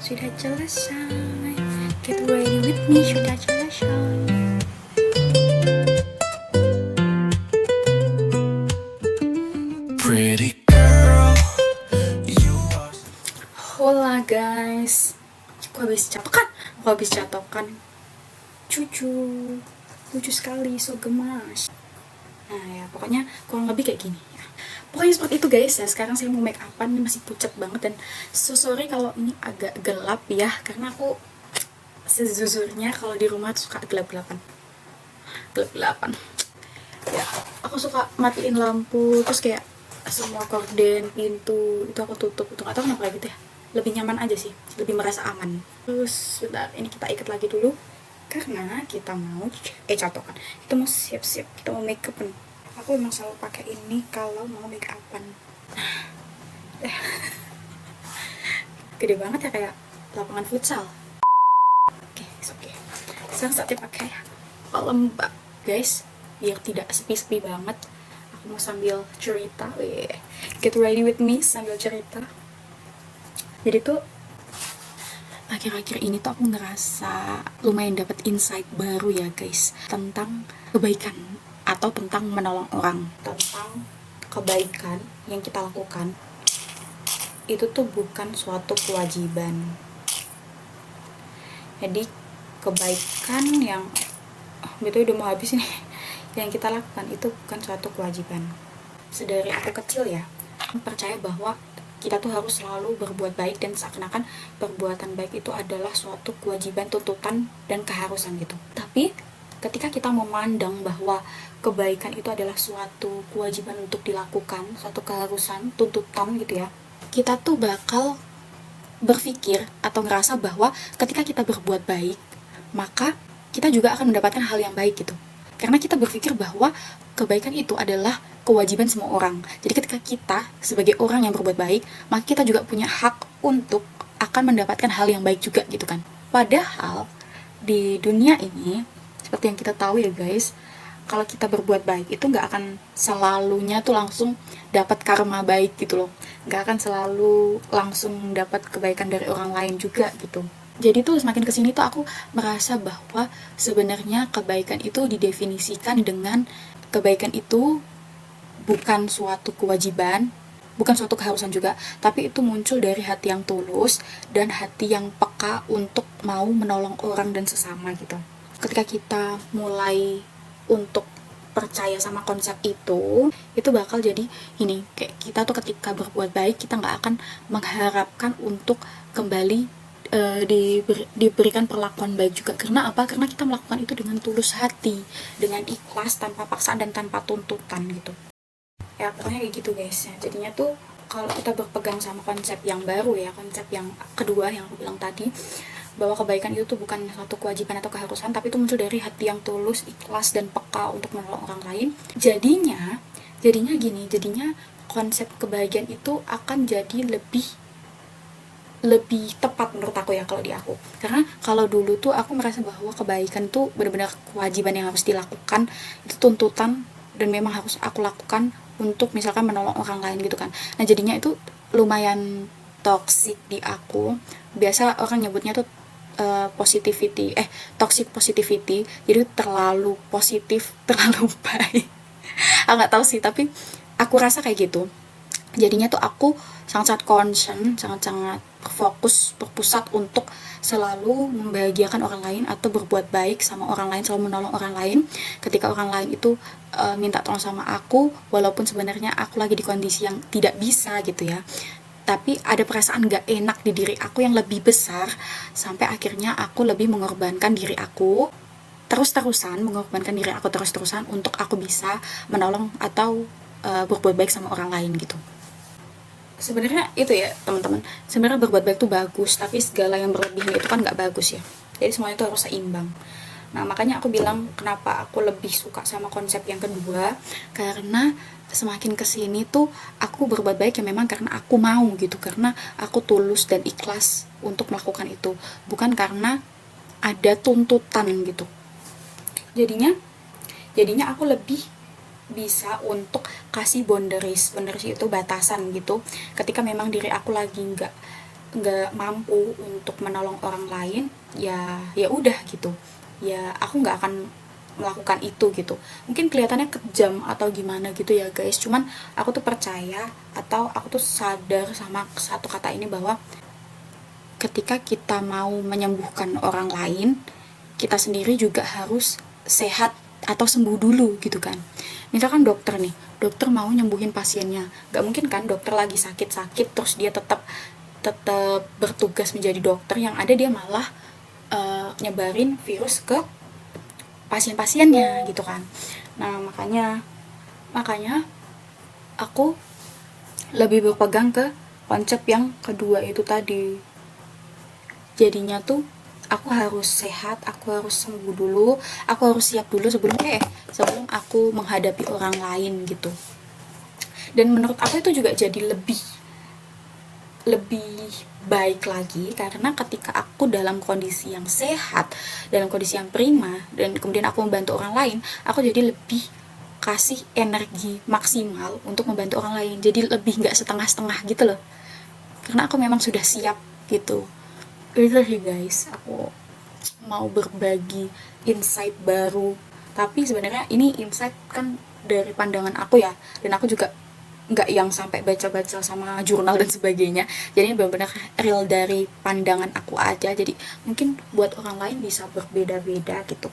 Sudah selesai. Get ready with me. Sudah selesai. Pretty girl, you are. Hola guys. Aku habis catokan. Cucu. Lucu sekali, so gemas. Nah ya, pokoknya kurang lebih kayak gini ya. Pokoknya seperti itu guys ya. Sekarang saya mau make upan, ini masih pucat banget. Dan so sorry kalau ini agak gelap ya, karena aku sejujurnya kalau di rumah tuh suka gelap-gelapan ya. Aku suka matiin lampu, terus kayak semua gorden, pintu itu aku tutup. Itu gak tau kenapa kayak gitu ya, lebih nyaman aja sih, lebih merasa aman. Terus bentar, ini kita ikat lagi dulu karena kita mau catokan, kita mau siap-siap, kita mau make upan. Aku memang selalu pakai ini kalau mau make upan. Gede banget ya, kayak lapangan futsal. Oke. Sekarang saatnya pakai lembab guys, biar tidak sepi-sepi banget. Aku mau sambil cerita. Get ready with me sambil cerita. Jadi tuh akhir-akhir ini tuh aku ngerasa lumayan dapat insight baru ya guys, tentang kebaikan atau tentang menolong orang. Tentang kebaikan yang kita lakukan itu tuh bukan suatu kewajiban. Jadi kebaikan yang betul udah mau habis nih, yang kita lakukan itu bukan suatu kewajiban. Sedari aku kecil ya, aku percaya bahwa kita tuh harus selalu berbuat baik, dan seakan-akan perbuatan baik itu adalah suatu kewajiban, tuntutan, dan keharusan gitu. Tapi ketika kita memandang bahwa kebaikan itu adalah suatu kewajiban untuk dilakukan, suatu keharusan, tuntutan gitu ya, kita tuh bakal berpikir atau ngerasa bahwa ketika kita berbuat baik, maka kita juga akan mendapatkan hal yang baik gitu. Karena kita berpikir bahwa kebaikan itu adalah kewajiban semua orang. Jadi ketika kita sebagai orang yang berbuat baik, maka kita juga punya hak untuk akan mendapatkan hal yang baik juga gitu kan. Padahal di dunia ini, seperti yang kita tahu ya guys, kalau kita berbuat baik itu nggak akan selalunya tuh langsung dapat karma baik gitu loh. Nggak akan selalu langsung dapat kebaikan dari orang lain juga gitu. Jadi tuh semakin kesini tuh aku merasa bahwa sebenarnya kebaikan itu didefinisikan dengan kebaikan itu bukan suatu kewajiban, bukan suatu keharusan juga, tapi itu muncul dari hati yang tulus dan hati yang peka untuk mau menolong orang dan sesama gitu. Ketika kita mulai untuk percaya sama konsep itu bakal jadi ini, kayak kita tuh ketika berbuat baik kita nggak akan mengharapkan untuk kembali diberikan perlakuan baik juga. Karena apa? Karena kita melakukan itu dengan tulus hati, dengan ikhlas, tanpa paksaan dan tanpa tuntutan gitu ya. Pokoknya kayak gitu guys ya. Jadinya tuh kalau kita berpegang sama konsep yang baru ya, konsep yang kedua yang aku bilang tadi, bahwa kebaikan itu tuh bukan suatu kewajiban atau keharusan, tapi itu muncul dari hati yang tulus, ikhlas, dan peka untuk menolong orang lain. Jadinya konsep kebahagiaan itu akan jadi lebih tepat menurut aku ya, kalau di aku. Karena kalau dulu tuh aku merasa bahwa kebaikan tuh benar-benar kewajiban yang harus dilakukan, itu tuntutan dan memang harus aku lakukan untuk misalkan menolong orang lain gitu kan. Nah jadinya itu lumayan toxic di aku. Biasa orang nyebutnya tuh toxic positivity. Jadi terlalu positif, terlalu baik. Aku nggak tahu sih, tapi aku rasa kayak gitu. Jadinya tuh aku sangat-sangat concern, sangat-sangat fokus, berpusat untuk selalu membahagiakan orang lain atau berbuat baik sama orang lain, selalu menolong orang lain ketika orang lain itu minta tolong sama aku, walaupun sebenarnya aku lagi di kondisi yang tidak bisa gitu ya. Tapi ada perasaan gak enak di diri aku yang lebih besar, sampai akhirnya aku lebih mengorbankan diri aku mengorbankan diri aku terus-terusan untuk aku bisa menolong atau berbuat baik sama orang lain gitu. Sebenarnya itu ya teman-teman, sebenarnya berbuat baik itu bagus, tapi segala yang berlebihan itu kan nggak bagus ya. Jadi semuanya itu harus seimbang. Nah makanya aku bilang kenapa aku lebih suka sama konsep yang kedua, karena semakin kesini tuh aku berbuat baik ya memang karena aku mau gitu, karena aku tulus dan ikhlas untuk melakukan itu, bukan karena ada tuntutan gitu. Jadinya aku lebih bisa untuk kasih boundaries itu batasan gitu, ketika memang diri aku lagi nggak nggak mampu untuk menolong orang lain, ya ya udah gitu, ya aku nggak akan melakukan itu gitu. Mungkin kelihatannya kejam atau gimana gitu ya guys, cuman aku tuh percaya atau aku tuh sadar sama satu kata ini, bahwa ketika kita mau menyembuhkan orang lain, kita sendiri juga harus sehat atau sembuh dulu gitu kan. Misalkan dokter nih, dokter mau nyembuhin pasiennya, gak mungkin kan dokter lagi sakit-sakit terus dia tetap tetap bertugas menjadi dokter, yang ada dia malah nyebarin virus ke pasien-pasiennya gitu kan. Nah, makanya aku lebih berpegang ke konsep yang kedua itu tadi. Jadinya tuh aku harus sehat, aku harus sembuh dulu, aku harus siap dulu sebelum aku menghadapi orang lain gitu. Dan menurut aku itu juga jadi lebih baik lagi, karena ketika aku dalam kondisi yang sehat, dalam kondisi yang prima, dan kemudian aku membantu orang lain, aku jadi lebih kasih energi maksimal untuk membantu orang lain, jadi lebih nggak setengah-setengah gitu loh, karena aku memang sudah siap gitu. Itu sih guys, aku mau berbagi insight baru, tapi sebenarnya ini insight kan dari pandangan aku ya, dan aku juga nggak yang sampai baca-baca sama jurnal dan sebagainya, jadi ini benar-benar real dari pandangan aku aja, jadi mungkin buat orang lain bisa berbeda-beda gitu.